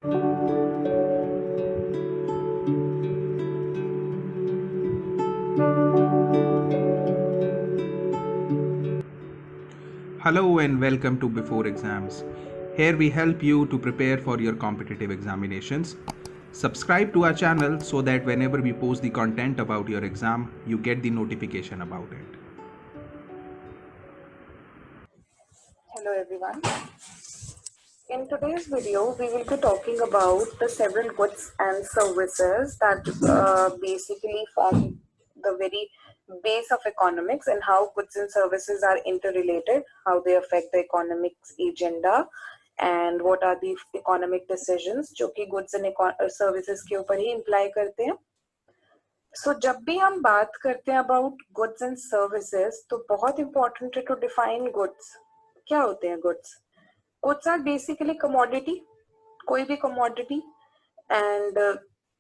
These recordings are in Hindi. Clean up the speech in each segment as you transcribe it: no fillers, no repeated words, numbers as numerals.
Hello and welcome to Before Exams. Here we help you to prepare for your competitive examinations. Subscribe to our channel so that whenever we post the content about your exam, you get the notification about it. Hello everyone. In today's video, we will be talking about the several goods and services that basically form the very base of economics and how goods and services are interrelated, how they affect the economics agenda, and what are the economic decisions जो कि goods and services के ऊपर ही imply करते हैं. So जब भी हम बात करते हैं about goods and services, तो बहुत important है to define goods. क्या होते हैं goods? Goods are basically commodity, कोई भी commodity, and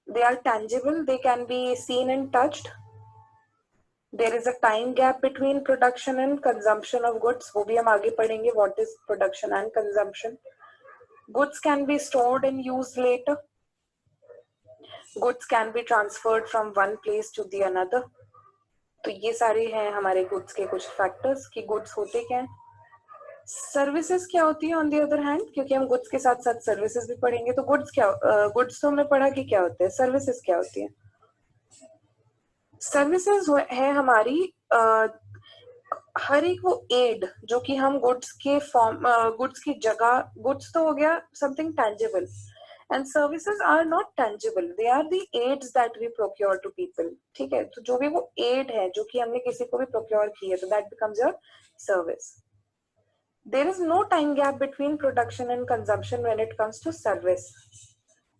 they are tangible. They can be seen and touched. There is a time gap between production and consumption of goods. वो भी हम आगे पढ़ेंगे. What is production and consumption? Goods can be stored and used later. Goods can be transferred from one place to the another. तो ये सारे हैं हमारे goods के कुछ factors कि goods होते क्या हैं. सर्विसेज क्या होती है ऑन दी अदर हैंड, क्योंकि हम गुड्स के साथ साथ सर्विसेज भी पढ़ेंगे. तो गुड्स क्या, गुड्स तो हमने पढ़ा कि क्या होते हैं. सर्विसेज क्या होती है? सर्विसेज है हमारी हर एक वो एड जो कि हम गुड्स के फॉर्म, गुड्स की जगह, गुड्स तो हो गया something tangible, and services are not tangible, they are the aids that we procure to people. ठीक है, तो जो भी वो एड है जो कि हमने किसी को भी प्रोक्योर की है, तो that becomes your service. There is no time gap between production and consumption when it comes to service,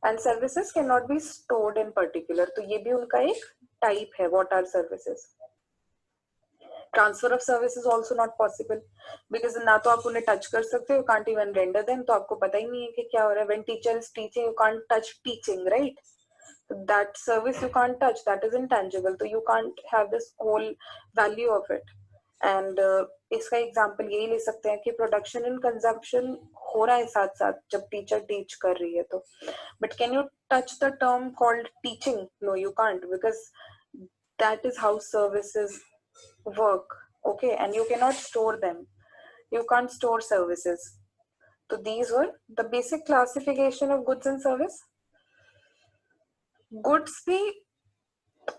and services cannot be stored in particular. तो ये भी उनका एक type है. What are services? Transfer of service is also not possible because ना तो आप उन्हें touch कर सकते हो, you can't even render them, तो आपको पता ही नहीं है कि क्या हो रहा है. When teacher is teaching, you can't touch teaching, right? So that service you can't touch, that is intangible, so you can't have this whole value of it. And इसका एग्जांपल यही ले सकते हैं कि प्रोडक्शन एंड कंजम्पशन हो रहा है साथ साथ जब टीचर टीच कर रही है तो. But can you touch the term called teaching? No, you can't, because that is how services work. Okay, and you can not store them, you can't store services. तो these were the basic classification of goods and service. Goods भी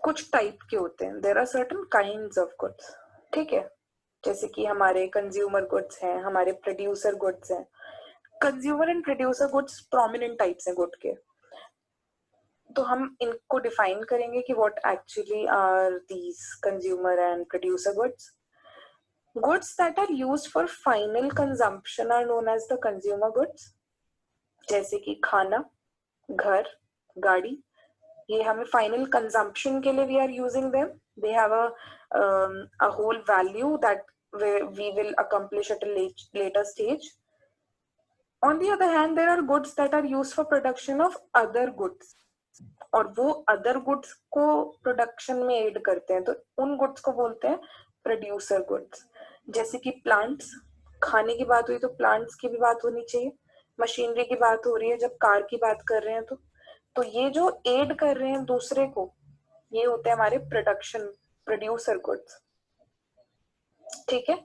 कुछ टाइप के होते हैं. There are certain kinds of goods. ठीक है, जैसे कि हमारे कंज्यूमर गुड्स हैं, हमारे प्रोड्यूसर गुड्स हैं. Consumer and producer goods prominent types हैं गुड के. तो हम इनको डिफाइन करेंगे कि what actually are these consumer and producer goods. Goods that are used for final consumption are known as the consumer goods. जैसे कि खाना, घर, गाड़ी, ये हमें फाइनल कंजम्पशन के लिए we are using them. They have a whole value that we will accomplish at a later stage. On the other hand, there are goods that are used for production of other goods, और वो other goods को production में aid करते हैं, तो उन goods को बोलते हैं producer goods. जैसे कि plants, खाने की बात हुई तो plants की भी बात होनी चाहिए. मशीनरी की बात हो रही है जब कार की बात कर रहे हैं तो ये जो aid कर रहे हैं दूसरे को, ये होते हैं हमारे प्रोड्यूसर गुड्स. ठीक है.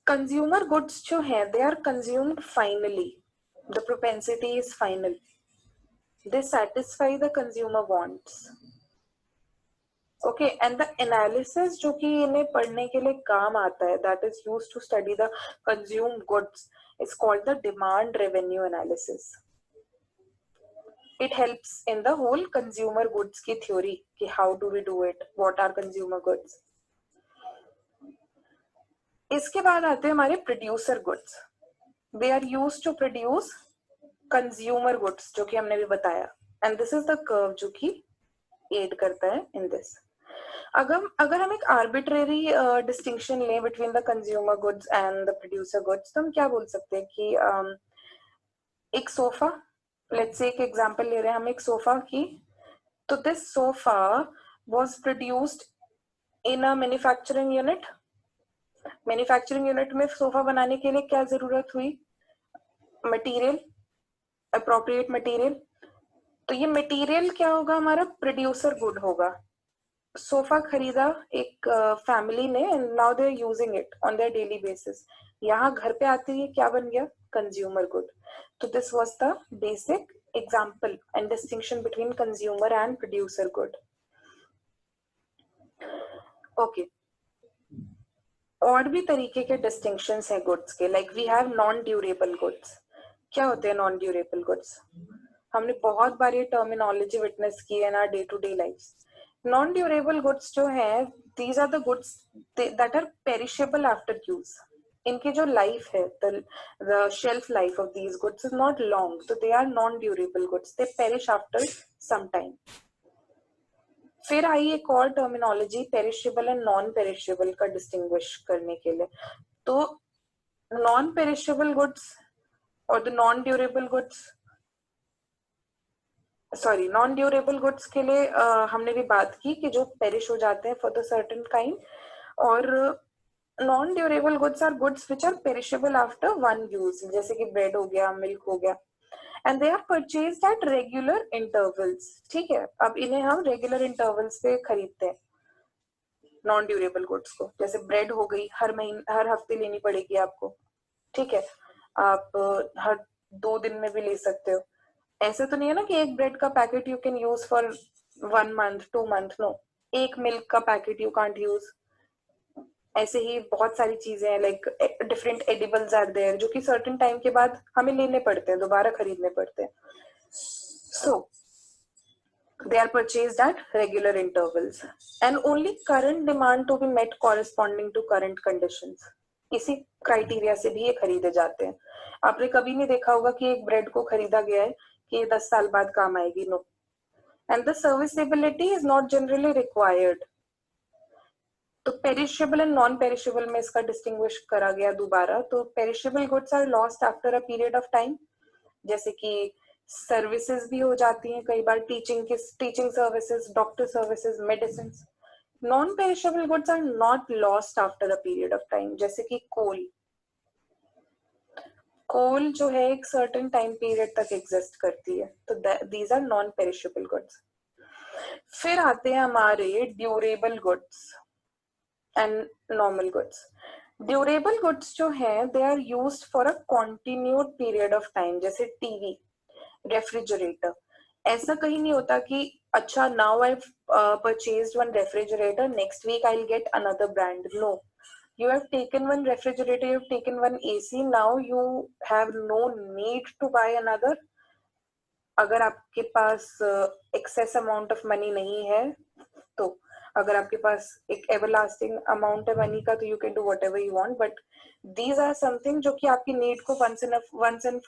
कंज्यूमर गुड्स जो है, they are consumed finally, the propensity is final, they satisfy the consumer wants. Okay, and the analysis जो कि इन्हें पढ़ने के लिए काम आता है, that is used to study the consumed goods, is called the demand revenue analysis. It helps in the whole consumer goods की theory कि how do we do it, what are consumer goods. इसके बाद आते हैं हमारे producer goods. They are used to produce consumer goods जो कि हमने भी बताया, and this is the curve जो कि aid करता है in this. अगर हम एक arbitrary distinction लें between the consumer goods and the producer goods, तो हम क्या बोल सकते हैं कि एक सोफा, let's say एक एग्जांपल ले रहे हैं हम एक सोफा की, तो this sofa was produced in a manufacturing unit. Manufacturing unit में सोफा बनाने के लिए क्या जरूरत हुई? मटेरियल, अप्रोप्रिएट मटेरियल, तो ये मटेरियल क्या होगा, हमारा प्रोड्यूसर गुड होगा। सोफा खरीदा एक फैमिली ने, now they are using it on their daily basis, यहाँ घर पे आते ही क्या बन गया, कंज्यूमर गुड। तो this was the basic example and distinction between consumer and producer good. Okay, और भी तरीके के डिस्टिंक्शंस है गुड्स के, like we have non durable goods. क्या होते हैं नॉन ड्यूरेबल गुड्स? हमने बहुत बार ये टर्मिनोलॉजी विटनेस की है ना day to day life. Non durable goods जो है, these are the goods that are perishable after use. इनकी जो लाइफ है, the shelf life of these goods is not long, तो they are non durable goods, they perish after some time. फिर आई एक और terminology perishable and non perishable का डिस्टिंग्विश करने के लिए। तो नॉन पेरिशेबल गुड्स और the non durable goods, sorry non durable goods के लिए हमने भी बात की कि जो पेरिश हो जाते हैं फॉर द सर्टेन काइंड, और non durable goods are goods which are perishable after one use, जैसे कि ब्रेड हो गया, मिल्क हो गया, and they are purchased at regular intervals. ठीक है, अब इन्हें हम रेगुलर इंटरवल्स पे खरीदते हैं नॉन ड्यूरेबल गुड्स को। जैसे ब्रेड हो गई, हर महीने हर हफ्ते लेनी पड़ेगी आपको, ठीक है, आप हर 2 दिन में भी ले सकते हो। ऐसा तो नहीं है ना कि एक ब्रेड का packet you can use for 1 month 2 month, no. एक मिल्क का पैकेट यू कांट यूज। ऐसे ही बहुत सारी चीजें हैं, like different edibles are there, जो कि सर्टेन टाइम के बाद हमें लेने पड़ते हैं, दोबारा खरीदने पड़ते हैं। सो they are purchased at regular intervals and only current demand to be met corresponding to current conditions। इसी क्राइटेरिया से भी ये खरीदे जाते हैं। आपने कभी नहीं देखा होगा कि एक ब्रेड को खरीदा गया है कि 10 साल बाद काम आएगी, no. And the serviceability is not generally required. तो पेरिशेबल एंड नॉन पेरिशेबल में इसका डिस्टिंग्विश करा गया दोबारा। तो perishable goods are lost after a period of time, जैसे कि सर्विसेज भी हो जाती हैं कई बार, teaching services, doctor services, medicine. Non perishable goods are not lost after a period of time, जैसे कि कोल जो है एक सर्टेन टाइम पीरियड तक एग्जिस्ट करती है, तो these are non perishable goods. फिर आते हैं हमारे durable goods and normal goods. Durable goods जो है they are used for a continued period of time, जैसे टीवी, रेफ्रिजरेटर। ऐसा कहीं नहीं होता कि अच्छा now I purchased one refrigerator, next week I will get another brand, no. You have taken one refrigerator, you have taken one AC, now you have no need to buy another। अगर आपके पास excess amount of money नहीं है, तो अगर आपके पास एक everlasting amount है money का, तो you can do whatever you want, but these are something जो कि आपकी need को once and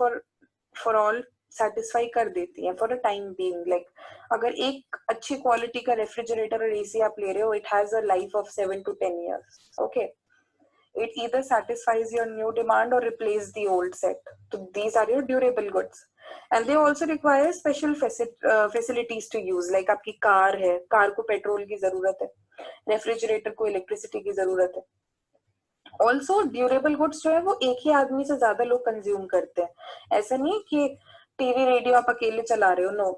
for all satisfy कर देती है for a time being. Like अगर एक अच्छी क्वालिटी का रेफ्रिजरेटर और एसी आप ले रहे हो, it has a life of 7 to 10 years, okay. It either satisfies your new demand or replace the old set. So these are your durable goods, and they also require special facilities to use. Like आपकी कार है, कार को पेट्रोल की जरूरत है, रेफ्रिजरेटर को इलेक्ट्रिसिटी की जरूरत है। ऑल्सो ड्यूरेबल गुड्स जो है वो एक ही आदमी से ज्यादा लोग कंज्यूम करते हैं। ऐसा नहीं है कि टीवी रेडियो आप अकेले चला रहे हो, नो।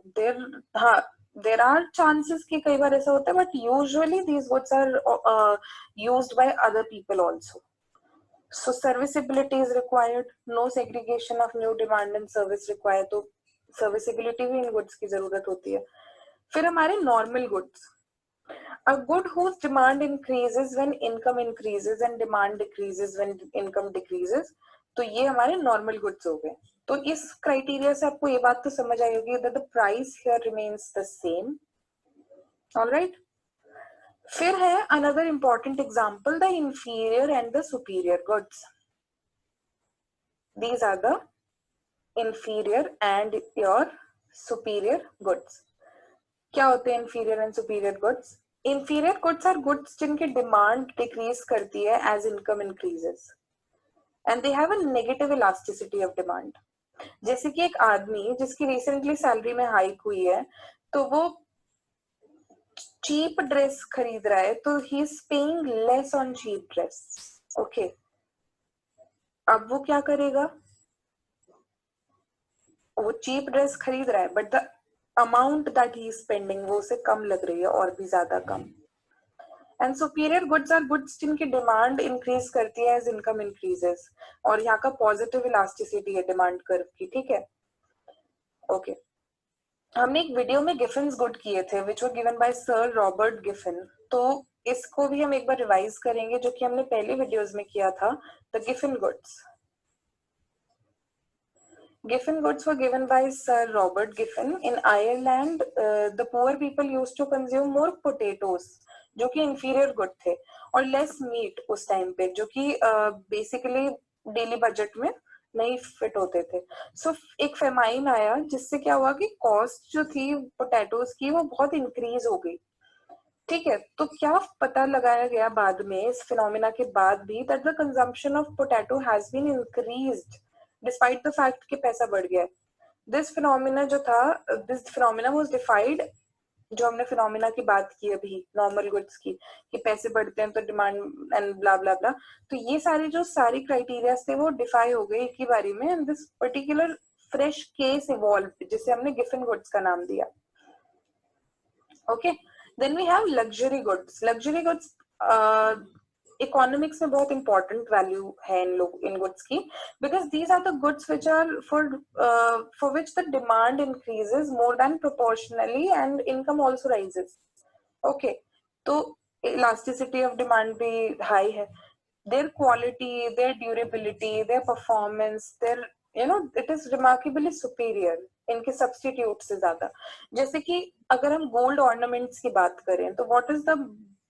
हाँ, देर आर चांसेस कि कई बार ऐसा होता है, but usually these goods are used by other people also. So serviceability is required, no segregation of new demand and service required, तो serviceability भी इन goods की जरूरत होती है। फिर हमारे normal goods, a good whose demand increases when income increases and demand decreases when income decreases, तो ये हमारे normal goods हो गए। तो इस क्राइटेरिया से आपको ये बात तो समझ आई होगी that the price here remains the same, all right। फिर है another important example, the inferior and the superior goods। These are the inferior and your superior goods। क्या होते हैं inferior and superior goods? Inferior goods are goods जिनकी demand decrease करती है as income increases, and they have a negative elasticity of demand। जैसे कि एक आदमी जिसकी recently salary में hike हुई है, तो वो cheap dress खरीद रहा है, तो he is paying less on cheap dress, okay। अब वो क्या करेगा? वो चीप ड्रेस खरीद रहा है but the amount that he is spending वो उसे कम लग रही है और भी ज्यादा कम. And superior goods are goods जिनकी डिमांड इंक्रीज करती है एज इनकम इंक्रीजेस. और यहाँ का पॉजिटिव इलास्टिसिटी है डिमांड कर्व की. ठीक है, ओके. हमने एक वीडियो में गिफिन्स गुड किए थे which were given by sir Robert Giffen. तो इसको भी हम एक बार रिवाइज करेंगे जो कि हमने पहले वीडियोस में किया था. The Giffen goods. Giffen goods were given by Sir Robert Giffen. In Ireland, the poor people used to consume more potatoes, जो कि inferior good थे, और less meat उस टाइम पे, जो कि basically डेली बजट में नहीं फिट होते थे. सो एक फेमाइन आया जिससे क्या हुआ कि कॉस्ट जो थी पोटैटोज की वो बहुत इंक्रीज हो गई. ठीक है, तो क्या पता लगाया गया बाद में इस फिनोमिना के बाद भी that the consumption of potato has been increased despite the fact कि पैसा बढ़ गया. दिस फिनोमिना जो था, दिस फिनोमिना वाज डिफाइंड, जो हमने फिनोमिना की बात की अभी नॉर्मल गुड्स की, कि पैसे बढ़ते हैं तो डिमांड एंड ब्ला ब्ला ब्ला. तो ये सारे जो सारी क्राइटेरिया थे वो डिफाई हो गए एक ही बारी में. And this particular fresh case evolve जिसे हमने गिफिन गुड्स का नाम दिया. Okay, then we have luxury goods. Luxury goods economics में बहुत इंपॉर्टेंट वैल्यू है इन गुड्स की, because these are the goods which are for which the demand increases more than proportionally and income also rises. Okay, तो इलास्टिसिटी ऑफ डिमांड भी हाई है. their quality, their durability, their performance, their it is remarkably superior इनके सब्स्टिट्यूट से ज्यादा. जैसे कि अगर हम गोल्ड ऑर्नामेंट्स की बात करें तो what is the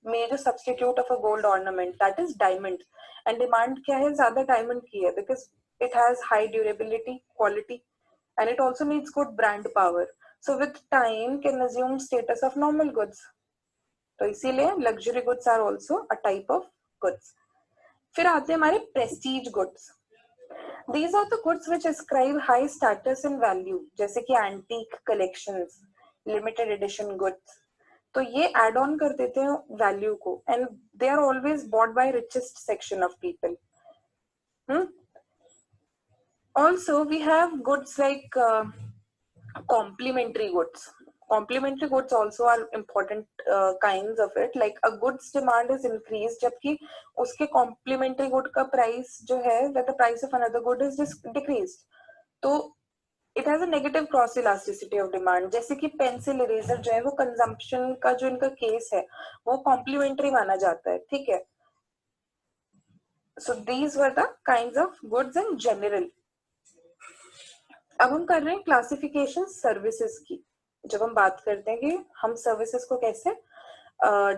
major substitute of a gold ornament? That is diamond. And demand क्या है? ज्यादा डायमंड की है because it has high durability, quality, and it also needs good brand power. So with time can assume status of normal goods. तो इसीलिए luxury goods are also a type of goods. फिर आते हैं हमारे prestige goods. These are the goods which ascribe high status and value, जैसे कि antique collections, limited edition goods. तो ये add on कर देते हैं value को, and they are always bought by richest section of people. Also, we have goods like complementary goods. Complementary goods also are important kinds of it. Like a goods demand is increased, जबकि उसके complementary good का price जो है, that the price of another good is decreased. तो it has a negative cross elasticity of demand. जैसे कि pencil eraser जो है वो consumption का जो इनका case है वो complementary माना जाता है. ठीक है. So these were the kinds of goods in general. अब हम कर रहे हैं क्लासिफिकेशन सर्विसेज की. जब हम बात करते हैं कि हम सर्विसेज को कैसे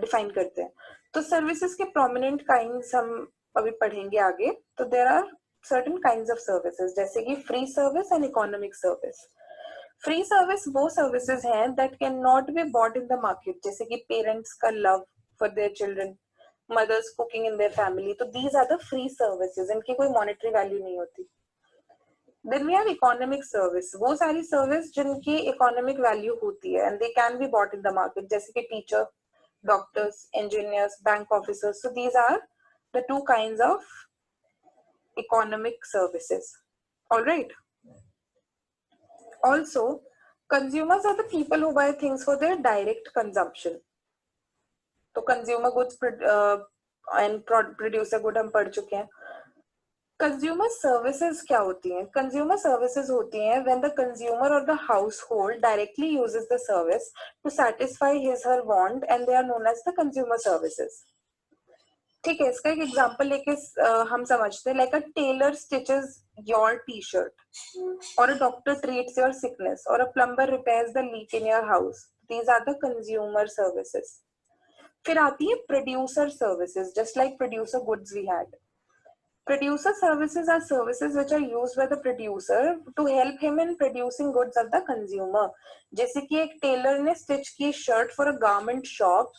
डिफाइन करते हैं, तो सर्विसेज के प्रोमिनेंट काइंड्स हम अभी पढ़ेंगे आगे. तो there are certain kinds of services, जैसे कि free service and economic service. Free service वो सर्विसेज हैं that can not be bought in the market, जैसे कि पेरेंट्स का love for their children, mother's cooking in their family. तो these are the free services, इनकी कोई मॉनेटरी वैल्यू नहीं होती. Then we have economic service. वो सारी सर्विस जिनकी इकोनॉमिक वैल्यू होती है and they can be bought in the market, जैसे कि teacher, doctors, engineers, bank officers. So these are the two kinds of economic services. Alright. Also, consumers are the people who buy things for their direct consumption. तो consumer goods and producer good हम पढ़ चुके हैं. कंज्यूमर सर्विसेज क्या होती हैं? कंज्यूमर सर्विसेज होती हैं व्हेन द कंज्यूमर और the household directly uses the service to satisfy his her want and they are known as the consumer services. ठीक है, इसका एक एग्जांपल लेके हम समझते हैं. Like a tailor stitches your T-shirt, और a doctor treats your sickness, और a plumber repairs the leak in your house. These are the consumer services. फिर आती है producer services, just like producer goods we had. Producer services are services which are used by the producer to help him in producing goods of the consumer. जैसे कि एक टेलर ने स्टिच की shirt for a garment shop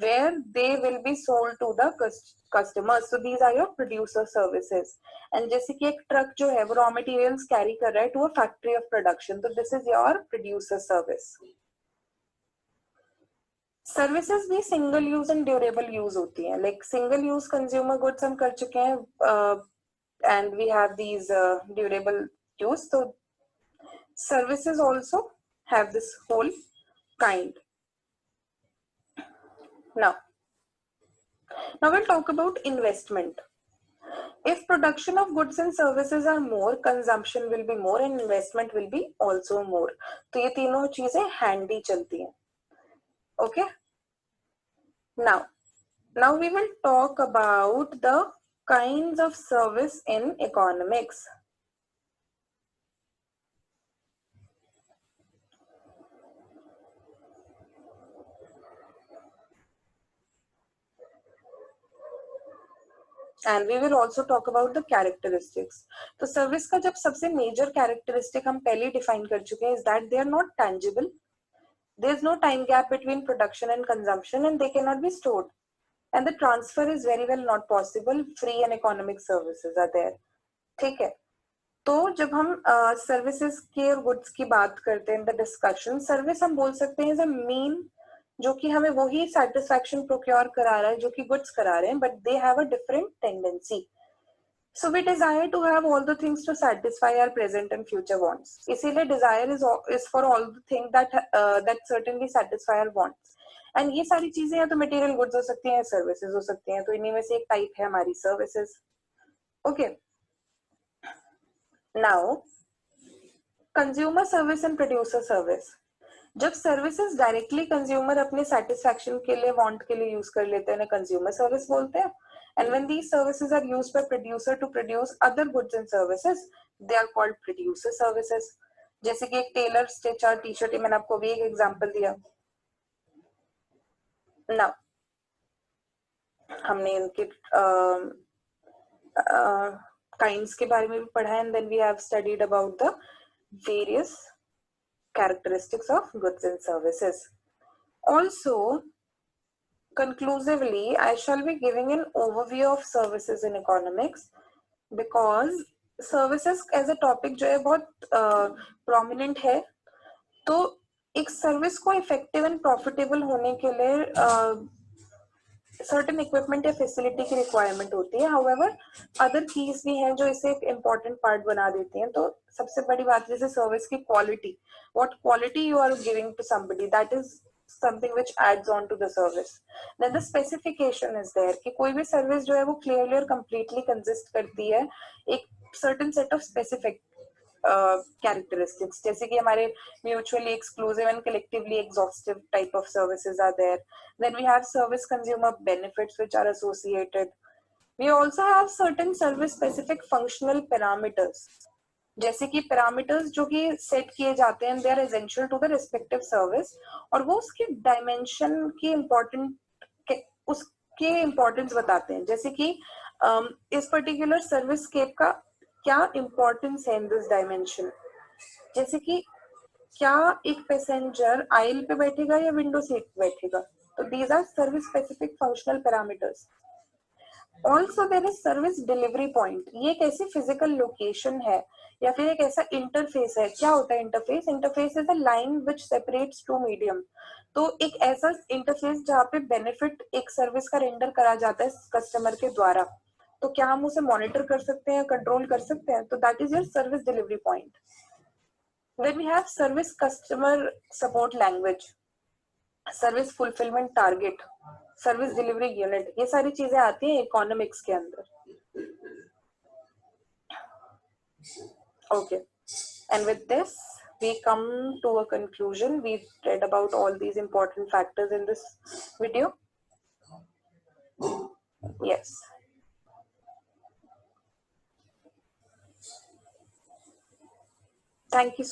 where they will be sold to the customers. So these are your producer services. And जैसे कि एक ट्रक जो है वो रॉ मटेरियल्स कैरी कर रहा है to a factory of production. So this is your producer service. Services भी single use and durable use होती हैं. Like single use consumer goods हम कर चुके हैं and we have these durable use. तो services also have this whole kind. Now we'll talk about investment. If production of goods and services are more, consumption will be more and investment will be also more. तो ये तीनों चीजें handy चलती हैं. Okay. Now we will talk about the kinds of service in economics. And we will also talk about the characteristics. तो सर्विस का जब सबसे मेजर कैरेक्टरिस्टिक हम पहले डिफाइन कर चुके हैं, is that they are not tangible. There is no time gap between production and consumption, and they cannot be stored. And the transfer is very well not possible. Free and economic services are there. ठीक है. तो जब हम सर्विसेज के और गुड्स की बात करते हैं, द डिस्कशन, सर्विस हम बोल सकते हैं एज अ मीन जो कि हमें वही सेटिस्फैक्शन प्रोक्योर करा रहा है जो कि गुड्स करा रहे हैं, but they have a different tendency. So we desire to have all the things to satisfy our present and future wants. इसीलिए desire is for all the things that certainly satisfy our wants. And ये सारी चीजें या तो material goods हो सकती हैं, services हो सकती हैं, तो इन्हीं में से एक टाइप है हमारी services. Okay. Now, consumer service and producer service. जब सर्विसेज डायरेक्टली कंज्यूमर अपने सेटिस्फैक्शन के लिए, वांट के लिए यूज कर लेते हैं, कंज्यूमर सर्विस बोलते हैं. And when these services are used by producer to produce other goods and services, they are called producer services. जैसे कि एक टेलर स्टिचर टी शर्ट, मैंने आपको भी एक एग्जांपल दिया. नाउ हमने इनके काइंड्स के बारे में भी पढ़ा है, and then we have studied about the various characteristics of goods and services. Also, conclusively, I shall be giving an overview of services in economics, because services as a topic जो है बहुत prominent है. तो एक सर्विस को इफेक्टिव एंड प्रॉफिटेबल होने के लिए सर्टेन इक्विपमेंट या फैसिलिटी की रिक्वायरमेंट होती है. हाउएवर अदर कीज भी हैं जो इसे एक इम्पोर्टेंट पार्ट बना देती हैं. तो सबसे बड़ी बात जैसे सर्विस की quality, what quality you are giving to somebody, that is something which adds on to the service. Then the specification is there कि कोई भी सर्विस जो है वो clearly और completely consist करती है एक certain set of specific characteristics. जैसे कि हमारे mutually exclusive and collectively exhaustive type of services are there. Then we have service consumer benefits which are associated. We also have certain service specific functional parameters. जैसे कि पैरामीटर्स जो कि सेट किए जाते हैं, they are essential to the respective service, और वो उसके डायमेंशन की उसके इम्पोर्टेंस बताते हैं. जैसे कि इस पर्टिकुलर सर्विस स्केप का क्या इम्पोर्टेंस है इन दिस डायमेंशन. जैसे कि क्या एक पैसेंजर आइल पे बैठेगा या विंडो सीट पे बैठेगा. तो these are service specific functional parameters. Also there is service delivery point. ये एक ऐसी फिजिकल लोकेशन है या फिर एक ऐसा इंटरफेस है. क्या होता है interface? Interface is a line which separates two medium. तो एक ऐसा इंटरफेस जहाँ पे बेनिफिट एक सर्विस का रेंडर करा जाता है कस्टमर के द्वारा. तो क्या हम उसे मॉनिटर कर सकते हैं, कंट्रोल कर सकते हैं? तो that is your service delivery point. Then we have service customer support language, service fulfilment target, service delivery unit. ये सारी चीजें आती हैं इकोनॉमिक्स के अंदर. Okay, and with this we come to a conclusion. We read about all these important factors in this video. Yes. Thank you so much.